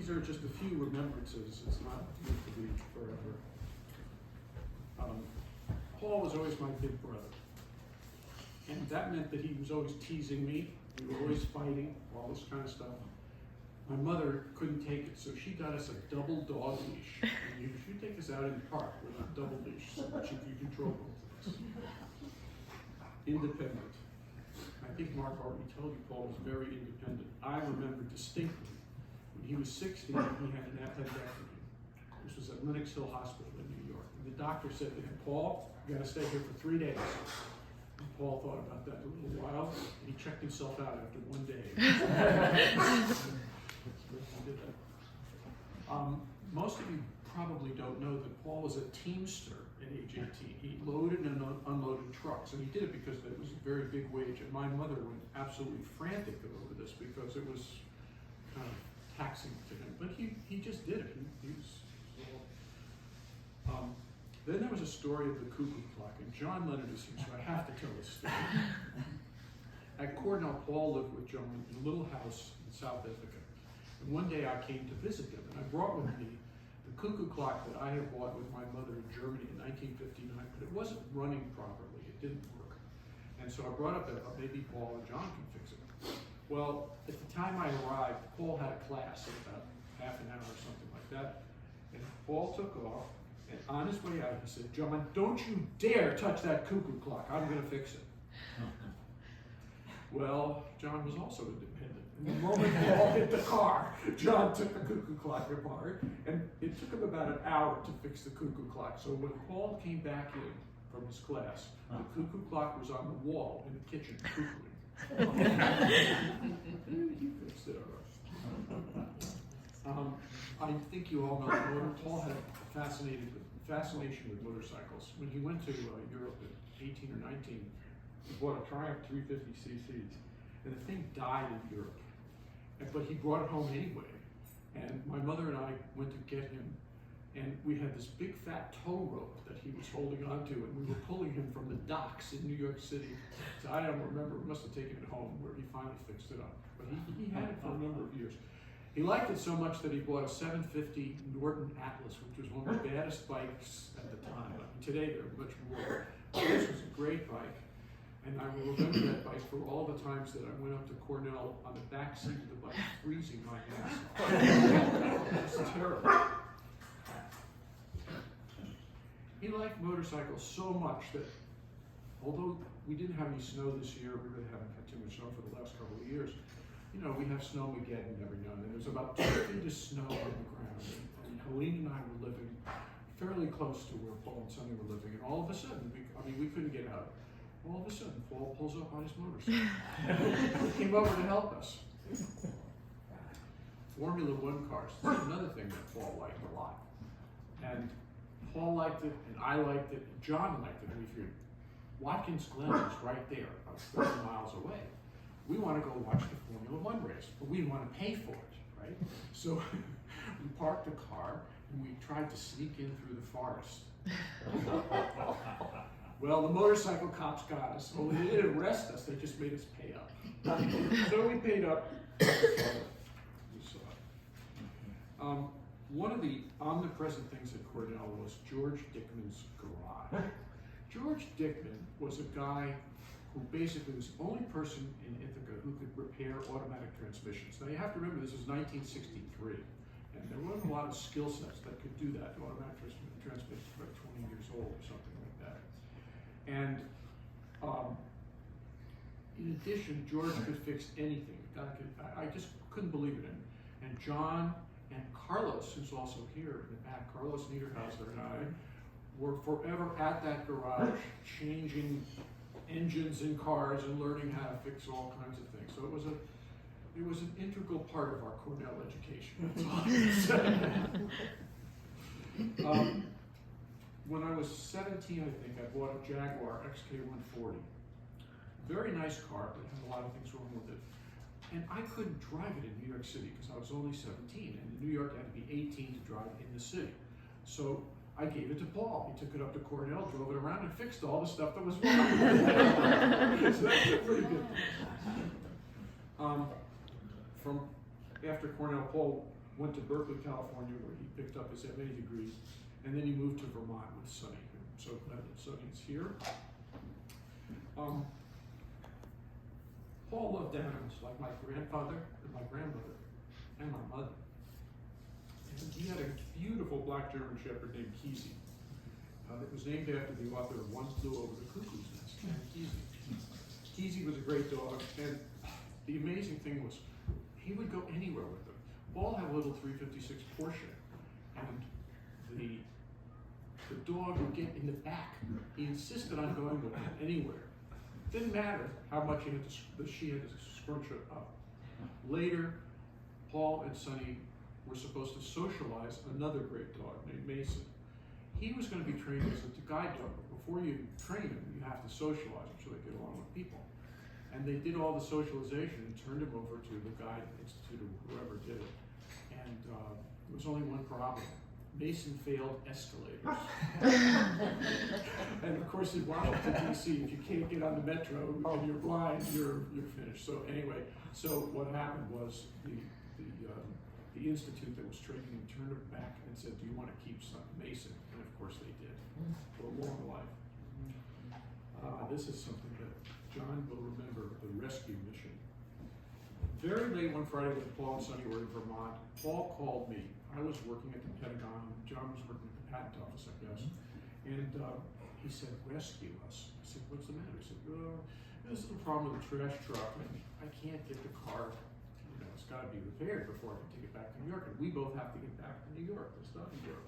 these are just a few remembrances. It's not meant to be forever. Paul was always my big brother. And that meant that he was always teasing me. We were always fighting, all this kind of stuff. My mother couldn't take it, so she got us a double dog leash. And you should take us out in the park with a double leash so that you can control both of us. Independent. I think Mark already told you Paul was very independent. I remember distinctly when he was 16, he had an appendectomy. This was at Lenox Hill Hospital in New York. And the doctor said to him, "Paul, you got to stay here for 3 days." And Paul thought about that a little while, and he checked himself out after 1 day. Most of you probably don't know that Paul was a teamster at age 18. He loaded and unloaded trucks, and he did it because it was a very big wage. And my mother went absolutely frantic over this because it was kind of taxing to him. But he just did it. He was. Then there was a story of the cuckoo clock, and John Leonard is here, so I have to tell this story. At Cornell, Paul lived with John in a little house in South Ithaca. And one day I came to visit them, and I brought with me the cuckoo clock that I had bought with my mother in Germany in 1959, but it wasn't running properly. It didn't work. And so I brought up that maybe Paul and John can fix it. Well, at the time I arrived, Paul had a class in about half an hour or something like that. And Paul took off, and on his way out, he said, "John, don't you dare touch that cuckoo clock. I'm going to fix it." Well, John was also independent. And the moment Paul hit the car, John took the cuckoo clock apart, and it took him about an hour to fix the cuckoo clock. So when Paul came back in from his class, the cuckoo clock was on the wall in the kitchen cuckooing. He fixed it all right. I think you all know that Paul had a fascination with motorcycles. When he went to Europe at 18 or 19, he bought a Triumph 350 cc's, and the thing died in Europe. But he brought it home anyway. And my mother and I went to get him, and we had this big fat tow rope that he was holding onto, and we were pulling him from the docks in New York City. So I don't remember, we must have taken it home where he finally fixed it up. But he had it for a number of years. He liked it so much that he bought a 750 Norton Atlas, which was one of the baddest bikes at the time. I mean, today they're much more. This was a great bike. And I will remember that bike for all the times that I went up to Cornell on the back seat of the bike, freezing my ass off. It was terrible. He liked motorcycles so much that although we didn't have any snow this year, we really haven't had too much snow for the last couple of years. You know, we have Snowmageddon every now and then. There's about 2 feet of snow on the ground. And Helene and I were living fairly close to where Paul and Sonny were living. And all of a sudden, we couldn't get out. All of a sudden, Paul pulls up on his motorcycle. He came over to help us. Formula One cars. That's another thing that Paul liked a lot. And Paul liked it, and I liked it, and John liked it. And we figured, Watkins Glen is right there, about 30 miles away. We want to go watch the Formula One race, but we didn't want to pay for it, right? So we parked the car, and we tried to sneak in through the forest. Well, the motorcycle cops got us. Well, they didn't arrest us, they just made us pay up. So we paid up. We saw it. One of the omnipresent things at Cornell was George Dickman's garage. George Dickman was a guy who basically was the only person in Ithaca who could repair automatic transmissions. Now you have to remember this was 1963, and there weren't a lot of skill sets that could do that. Automatic transmissions were like 20 years old or something like that. And in addition, George could fix anything. I just couldn't believe it. And John and Carlos, who's also here in the back, Carlos Niederhauser and I, were forever at that garage, changing engines in cars and learning how to fix all kinds of things. So it was an integral part of our Cornell education. That's all I can say. When I was 17, I think, I bought a Jaguar XK140. Very nice car, but had a lot of things wrong with it. And I couldn't drive it in New York City because I was only 17, and in New York I had to be 18 to drive in the city. So I gave it to Paul. He took it up to Cornell, drove it around, and fixed all the stuff that was wrong with it. So that's a pretty good thing. From after Cornell, Paul went to Berkeley, California, where he picked up his MA degree, and then he moved to Vermont with Sonny. I'm so glad that Sonny's here. Paul loved animals like my grandfather and my grandmother and my mother. And he had a beautiful black German Shepherd named Keezy. That was named after the author of One Flew Over the Cuckoo's Nest, and Keezy. Keezy was a great dog, and the amazing thing was he would go anywhere with them. Paul had a little 356 Porsche, and the dog would get in the back. He insisted on going with him anywhere. Didn't matter how much she had to scrunch it up. Later, Paul and Sonny were supposed to socialize another great dog named Mason. He was going to be trained as a guide dog, but before you train him, you have to socialize him so they get along with people. And they did all the socialization and turned him over to the Guide Institute or whoever did it. And there was only one problem. Mason failed escalators. And of course in Washington, D.C., if you can't get on the metro and you're blind, you're finished. So anyway, so what happened was the institute that was training him turned him back and said, do you want to keep Mason? And of course they did, for a long life. This is something that John will remember, the rescue mission. Very late one Friday when Paul and Sonny were in Vermont, Paul called me. I was working at the Pentagon, John was working at the patent office, I guess. And he said, rescue us. I said, what's the matter? He said, this is the problem with the trash truck, and I can't get the car, it's gotta be repaired before I can take it back to New York, and we both have to get back to New York. It's not New York.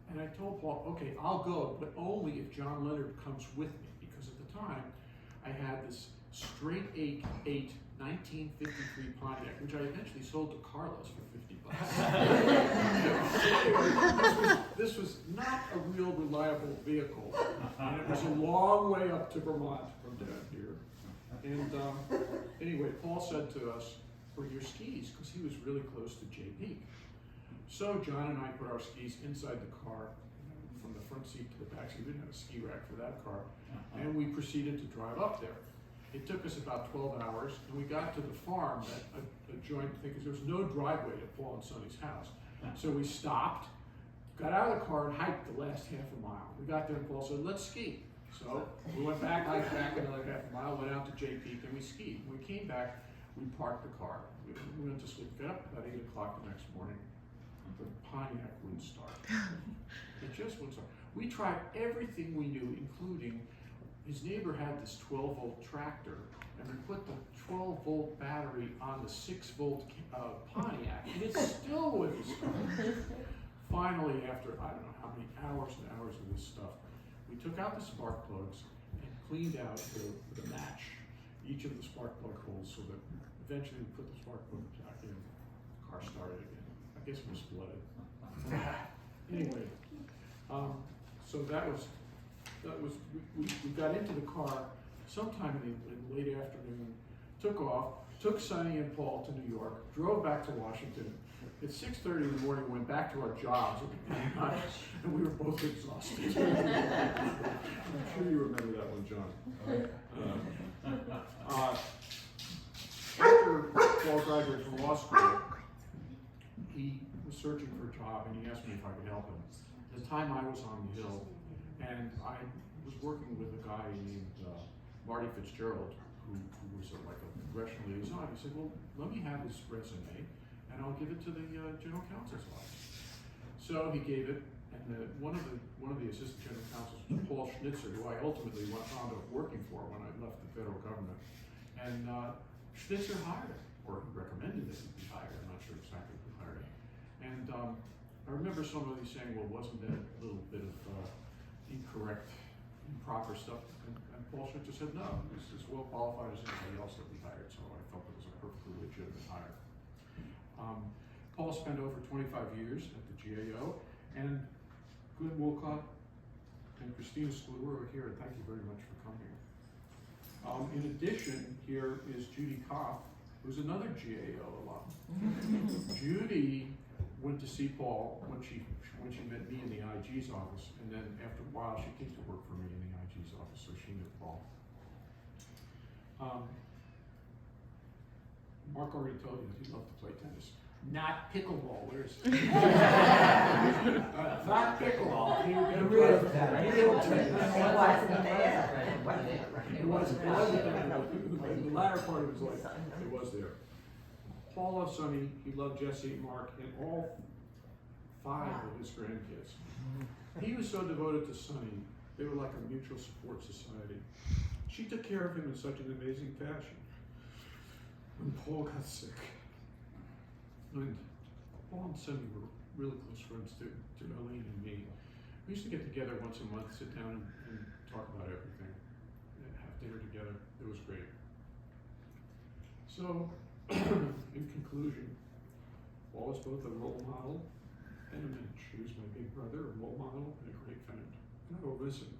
And I told Paul, okay, I'll go, but only if John Leonard comes with me, because at the time, I had this straight 8 1953 Pontiac, which I eventually sold to Carlos for $50. This was not a real reliable vehicle, and it was a long way up to Vermont from down here. And anyway, Paul said to us, for your skis, because he was really close to Jay Peak. So John and I put our skis inside the car, from the front seat to the back seat. We didn't have a ski rack for that car. And we proceeded to drive up there. It took us about 12 hours, and we got to the farm that adjoined, because there was no driveway to Paul and Sonny's house. So we stopped, got out of the car, and hiked the last half a mile. We got there, and Paul said, let's ski. So we went back, hiked back another half a mile, went out to Jay Peak, and we skied. When we came back, we parked the car. We went to sleep, got up about 8 o'clock the next morning. The Pontiac wouldn't start. It just wouldn't start. We tried everything we knew, including his neighbor had this 12-volt tractor, and we put the 12-volt battery on the 6-volt Pontiac, and it still wouldn't start. Finally, after I don't know how many hours and hours of this stuff, we took out the spark plugs and cleaned out the match each of the spark plug holes, so that eventually we put the spark plug back in. The car started again. I guess it was flooded. Anyway, so that was we got into the car sometime in the late afternoon, took off, took Sonny and Paul to New York, drove back to Washington. At 6:30 in the morning, we went back to our jobs at the Pentagon, and we were both exhausted. I'm sure you remember that one, John. After Paul graduated from law school, he was searching for a job, and he asked me if I could help him. At the time, I was on the Hill, and I was working with a guy named Marty Fitzgerald, who was like a congressional liaison. He said, well, let me have his resume, and I'll give it to the general counsel's office. So he gave it, and one of the assistant general counsels was Paul Schnitzer, who I ultimately wound up working for when I left the federal government. And Schnitzer hired him, or he recommended that he be hired. I'm not sure exactly who hired him. And I remember somebody saying, well, wasn't that a little bit of incorrect, improper stuff? And Paul Schnitzer said, no, he's as well qualified as anybody else that we hired, so I felt it was a perfectly legitimate hire. Paul spent over 25 years at the GAO, and Glenn Wolcott and Christina Skluer are here, and thank you very much for coming. In addition, here is Judy Koff, who's another GAO alum. Judy went to see Paul when she met me in the IG's office, and then after a while she came to work for me in the IG's office, so she knew Paul. Mark already told you that he loved to play tennis. Not pickleball, where's not pickleball. He would get Real real tennis. It wasn't there. The latter part of his life, it was there. Paul loved Sonny, he loved Jesse and Mark, and all 5 of his grandkids. He was so devoted to Sonny, they were like a mutual support society. She took care of him in such an amazing fashion. When Paul got sick, and Paul and Sonny were really close friends to Elaine and me. We used to get together once a month, sit down and talk about everything, and have dinner together. It was great. So, in conclusion, Paul was both a role model and a mensch. He was my big brother, a role model, and a great friend. And I will miss him.